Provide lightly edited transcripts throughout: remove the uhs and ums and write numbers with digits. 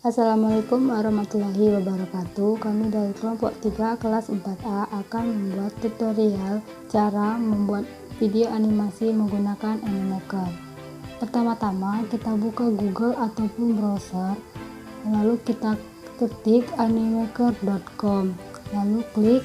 Assalamualaikum warahmatullahi wabarakatuh. Kami dari kelompok 3 kelas 4A akan membuat tutorial cara membuat video animasi menggunakan Animaker. Pertama-tama kita buka Google ataupun browser, lalu kita ketik animaker.com, lalu klik.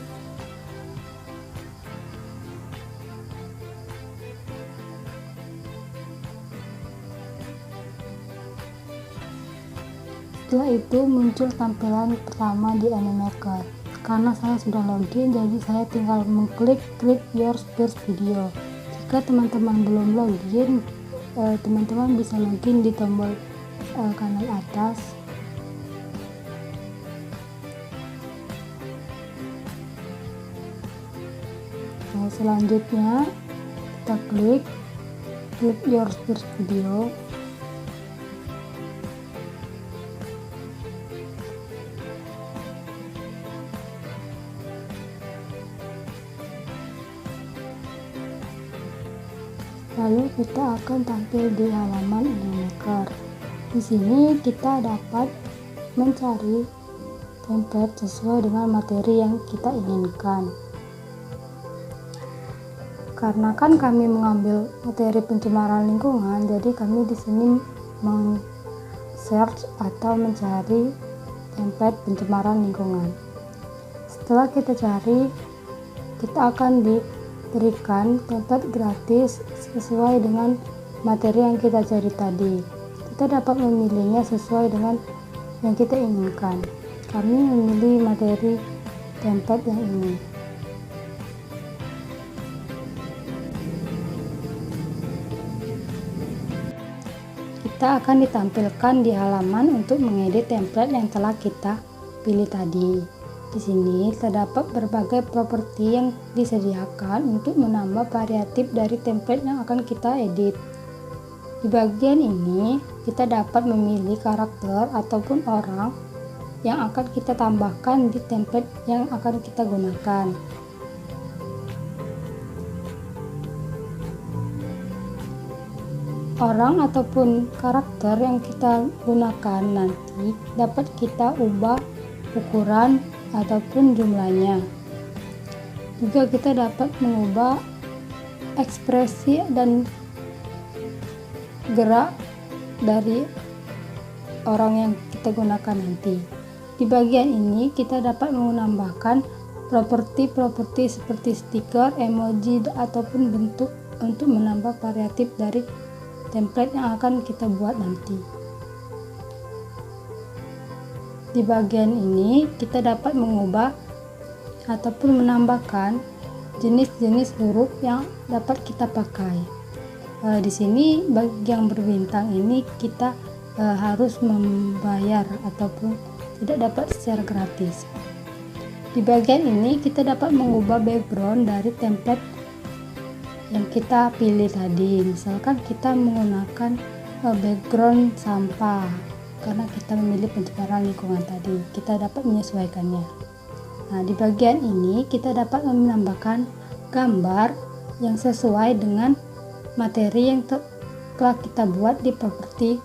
Setelah itu muncul tampilan pertama di Animaker. Karena saya sudah login, jadi saya tinggal mengklik create your first video. Jika teman-teman belum login, teman-teman bisa login di tombol kanan atas. Selanjutnya kita klik create your first video. Lalu kita akan tampil di halaman Animaker. Di sini kita dapat mencari template sesuai dengan materi yang kita inginkan. Karena kan kami mengambil materi pencemaran lingkungan, jadi kami di sini search atau mencari template pencemaran lingkungan. Setelah kita cari, kita akan diberikan template gratis sesuai dengan materi yang kita cari tadi. Kita dapat memilihnya sesuai dengan yang kita inginkan. Kami memilih materi template yang ini. Kita akan ditampilkan di halaman untuk mengedit template yang telah kita pilih tadi. Di sini terdapat berbagai properti yang disediakan untuk menambah variatif dari template yang akan kita edit. Di bagian ini, kita dapat memilih karakter ataupun orang yang akan kita tambahkan di template yang akan kita gunakan. Orang ataupun karakter yang kita gunakan nanti dapat kita ubah ukuran ataupun jumlahnya. Juga kita dapat mengubah ekspresi dan gerak dari orang yang kita gunakan nanti. Di bagian ini kita dapat menambahkan properti-properti seperti stiker, emoji, ataupun bentuk untuk menambah variatif dari template yang akan kita buat nanti. Di bagian ini kita dapat mengubah ataupun menambahkan jenis-jenis huruf yang dapat kita pakai. Di sini bagi yang berbintang ini kita harus membayar ataupun tidak dapat secara gratis. Di bagian ini kita dapat mengubah background dari template yang kita pilih tadi. Misalkan kita menggunakan background sampah. Karena kita memilih pencemaran lingkungan tadi, kita dapat menyesuaikannya. Nah, di bagian ini kita dapat menambahkan gambar yang sesuai dengan materi yang telah kita buat di properti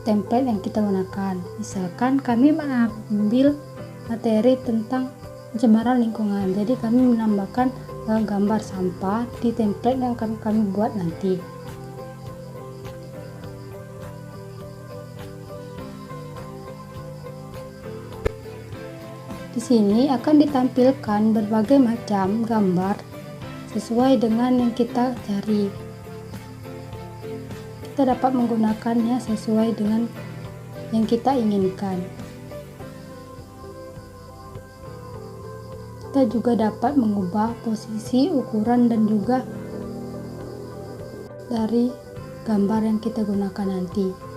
template yang kita gunakan. Misalkan kami mengambil materi tentang pencemaran lingkungan, jadi kami menambahkan gambar sampah di template yang akan kami buat nanti. Di sini akan ditampilkan berbagai macam gambar sesuai dengan yang kita cari. Kita dapat menggunakannya sesuai dengan yang kita inginkan. Kita juga dapat mengubah posisi, ukuran, dan juga dari gambar yang kita gunakan nanti.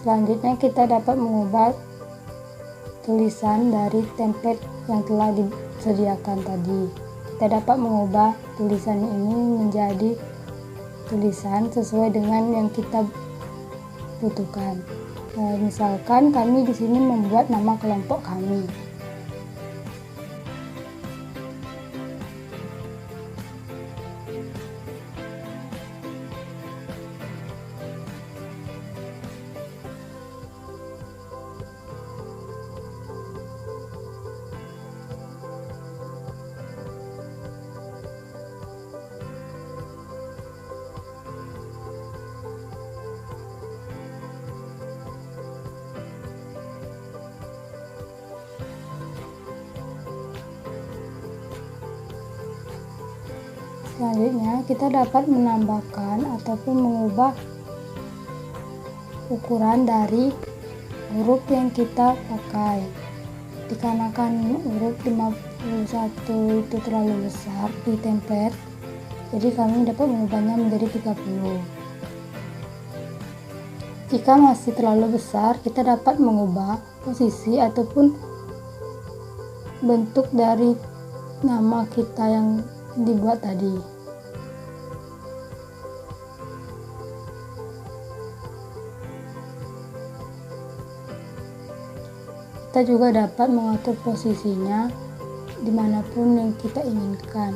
Selanjutnya kita dapat mengubah tulisan dari template yang telah disediakan tadi. Kita dapat mengubah tulisan ini menjadi tulisan sesuai dengan yang kita butuhkan. Misalkan kami di sini membuat nama kelompok kami. Selanjutnya kita dapat menambahkan ataupun mengubah ukuran dari huruf yang kita pakai. Dikarenakan huruf 51 itu terlalu besar di template, jadi kami dapat mengubahnya menjadi 30. Jika masih terlalu besar, kita dapat mengubah posisi ataupun bentuk dari nama kita yang dibuat tadi. Kita juga dapat mengatur posisinya dimanapun yang kita inginkan.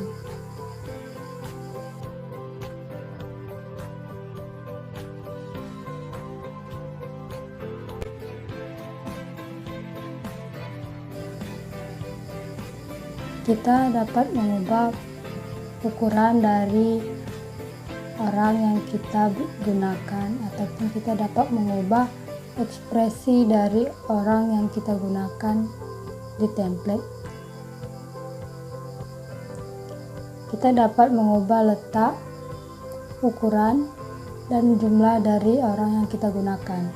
Kita dapat mengubah ukuran dari orang yang kita gunakan, ataupun kita dapat mengubah ekspresi dari orang yang kita gunakan di template. Kita dapat mengubah letak, ukuran, dan jumlah dari orang yang kita gunakan.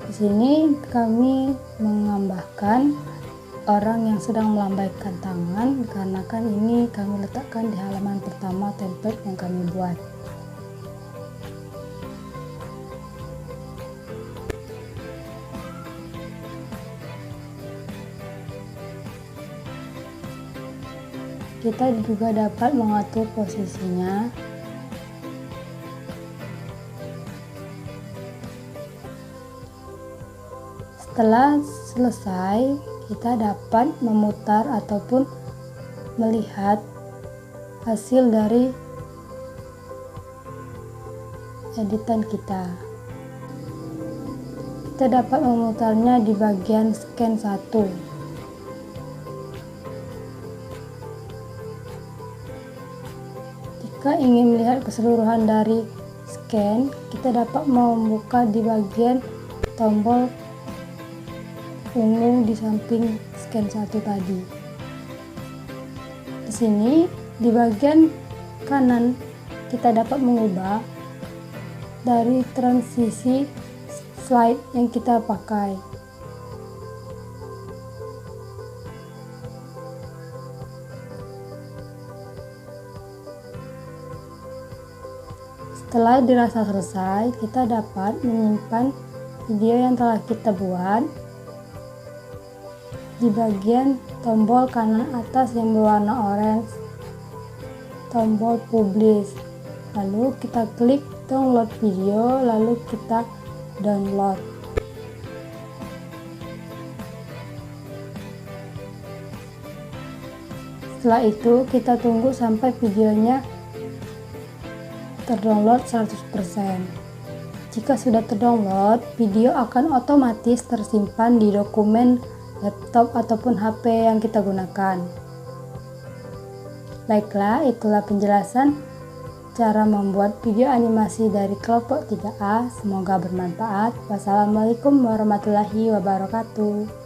Di sini kami menambahkan orang yang sedang melambaikan tangan, karena ini kami letakkan di halaman pertama template yang kami buat. Kita juga dapat mengatur posisinya. Setelah selesai, kita dapat memutar ataupun melihat hasil dari editan kita. Kita dapat memutarnya di bagian scan 1. Jika ingin melihat keseluruhan dari scan, kita dapat membuka di bagian tombol ungu di samping scan 1 tadi. Di sini di bagian kanan kita dapat mengubah dari transisi slide yang kita pakai. Setelah dirasa selesai, kita dapat menyimpan video yang telah kita buat di bagian tombol kanan atas yang berwarna orange, tombol publish. Lalu kita klik download video, lalu kita download. Setelah itu kita tunggu sampai videonya terdownload 100%. Jika sudah terdownload, video akan otomatis tersimpan di dokumen laptop ataupun HP yang kita gunakan. Baiklah, itulah penjelasan cara membuat video animasi dari kelompok 3A. Semoga bermanfaat. Wassalamualaikum warahmatullahi wabarakatuh.